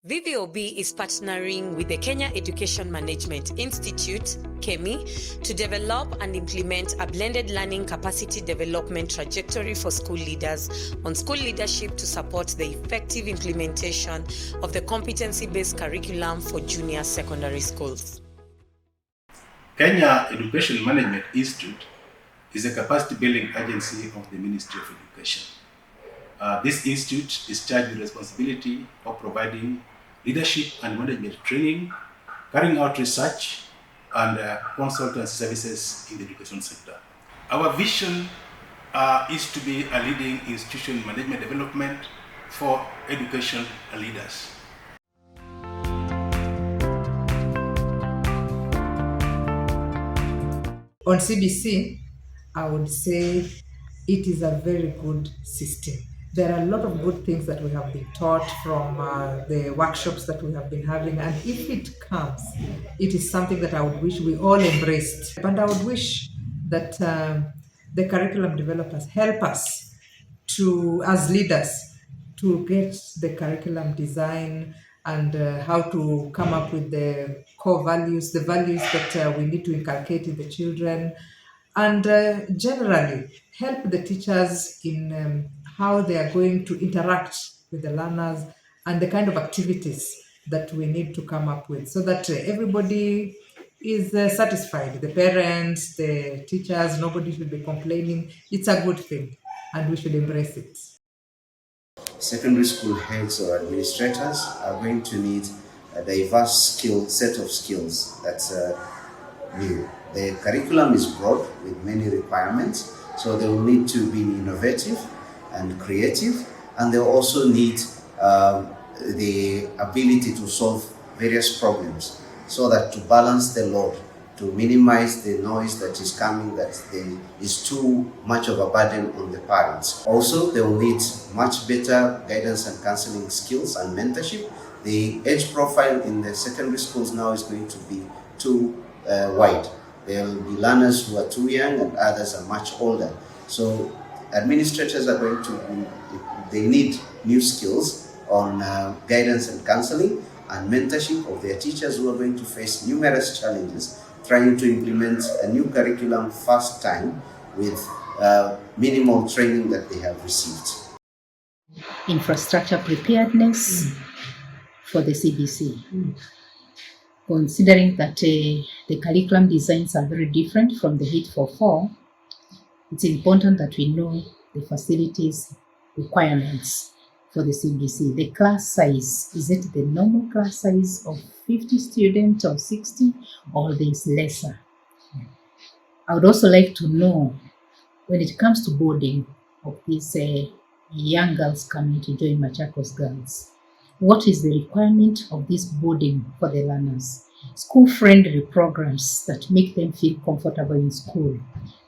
VVOB is partnering with the Kenya Education Management Institute, KEMI, to develop and implement a blended learning capacity development trajectory for school leaders on school leadership to support the effective implementation of the competency-based curriculum for junior secondary schools. Kenya Education Management Institute is a capacity building agency of the Ministry of Education. This institute is charged with the responsibility of providing leadership and management training, carrying out research, and consultancy services in the education sector. Our vision is to be a leading institution in management development for education leaders. On CBC, I would say it is a very good system. There are a lot of good things that we have been taught from the workshops that we have been having, and if it comes, it is something that I would wish we all embraced. And I would wish that the curriculum developers help us to, as leaders, to get the curriculum design and how to come up with the core values, the values that we need to inculcate in the children, and generally help the teachers in how they are going to interact with the learners and the kind of activities that we need to come up with so that everybody is satisfied. The parents, the teachers, nobody should be complaining. It's a good thing and we should embrace it. Secondary school heads or administrators are going to need a diverse set of skills that's new. The curriculum is broad with many requirements, so they will need to be innovative and creative, and they'll also need the ability to solve various problems so that to balance the load, to minimize the noise that is coming, that is too much of a burden on the parents. Also, they will need much better guidance and counseling skills and mentorship. The age profile in the secondary schools now is going to be too wide. There will be learners who are too young and others are much older. So administrators are going to, they need new skills on guidance and counseling and mentorship of their teachers who are going to face numerous challenges trying to implement a new curriculum first time with minimal training that they have received. Infrastructure preparedness for the CBC. Considering that the curriculum designs are very different from the HIT 44, it's important that we know the facilities requirements for the CBC. The class size, is it the normal class size of 50 students or 60, or there is lesser? I would also like to know, when it comes to boarding of these young girls coming to join Machakos Girls, what is the requirement of this boarding for the learners? School-friendly programs that make them feel comfortable in school,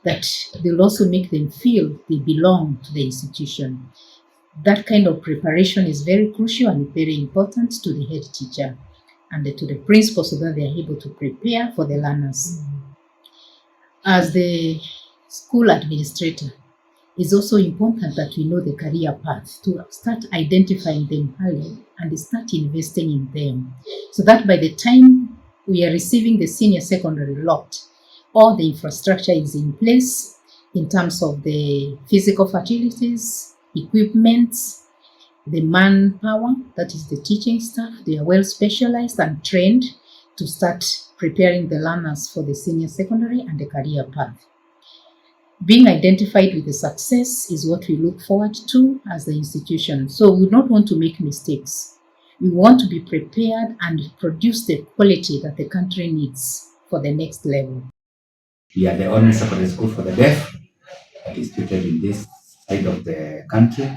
that will also make them feel they belong to the institution. That kind of preparation is very crucial and very important to the head teacher and to the principal so that they are able to prepare for the learners. As the school administrator, it's also important that we know the career path to start identifying them early and start investing in them so that by the time we are receiving the senior secondary lot, all the infrastructure is in place in terms of the physical facilities, equipment, the manpower, that is the teaching staff. They are well specialized and trained to start preparing the learners for the senior secondary and the career path. Being identified with the success is what we look forward to as the institution. So we don't want to make mistakes. We want to be prepared and produce the quality that the country needs for the next level. We are the only secondary school for the deaf that is situated in this side of the country,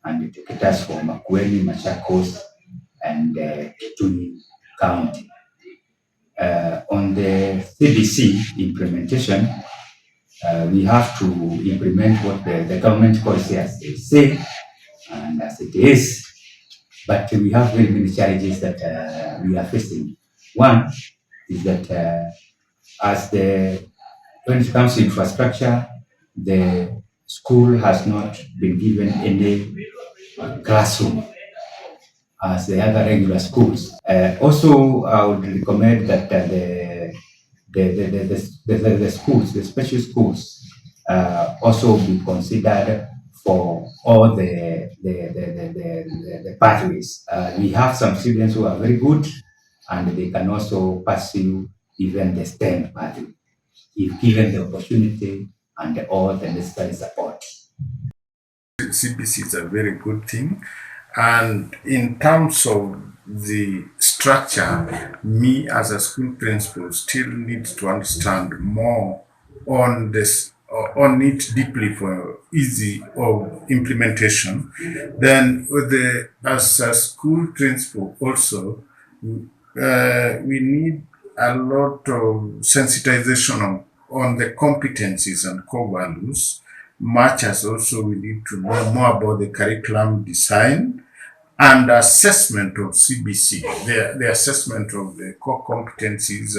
and it caters for Makueni, Machakos, and Kitui County. On the CBC implementation, we have to implement what the government policy as they say and as it is, but we have very many challenges that we are facing. One is that when it comes to infrastructure, the school has not been given any classroom as the other regular schools. Also, I would recommend that the schools, the special schools, also be considered for all the pathways. We have some students who are very good, and they can also pursue even the STEM pathway if given the opportunity and all the necessary support. CBC is a very good thing, and in terms of the structure, me as a school principal still need to understand more on this, on it deeply for easy of implementation. Then as a school principal also, we need a lot of sensitization on the competencies and core values, much as also we need to know more about the curriculum design and assessment of CBC, the assessment of the core competencies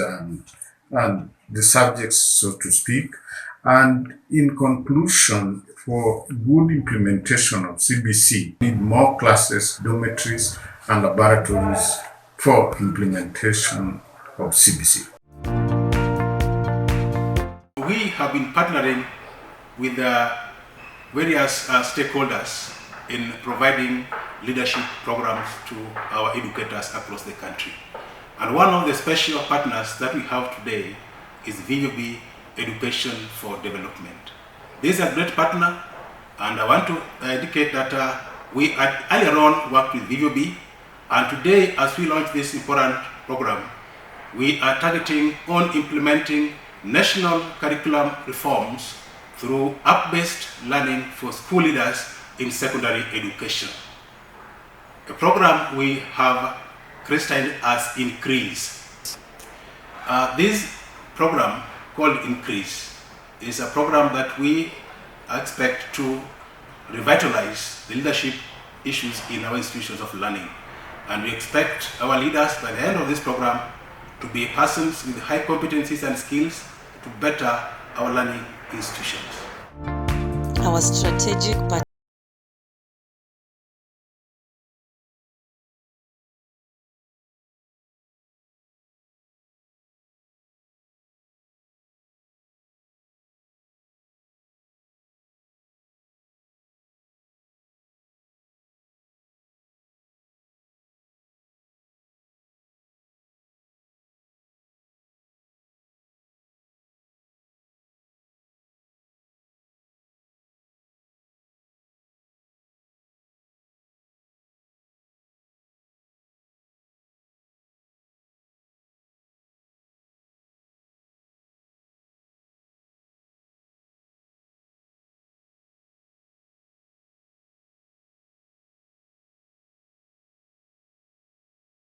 and the subjects, so to speak. And in conclusion, for good implementation of CBC, we need more classes, dormitories, and laboratories for implementation of CBC. We have been partnering with various stakeholders in providing leadership programs to our educators across the country. And one of the special partners that we have today is VVB Education for Development. This is a great partner, and I want to indicate that we had earlier on worked with VVB, and today as we launch this important program, we are targeting on implementing national curriculum reforms through app-based learning for school leaders in secondary education. A program we have christened as Increase. This program called Increase is a program that we expect to revitalize the leadership issues in our institutions of learning. And we expect our leaders by the end of this program to be persons with high competencies and skills to better our learning institutions. Our strategic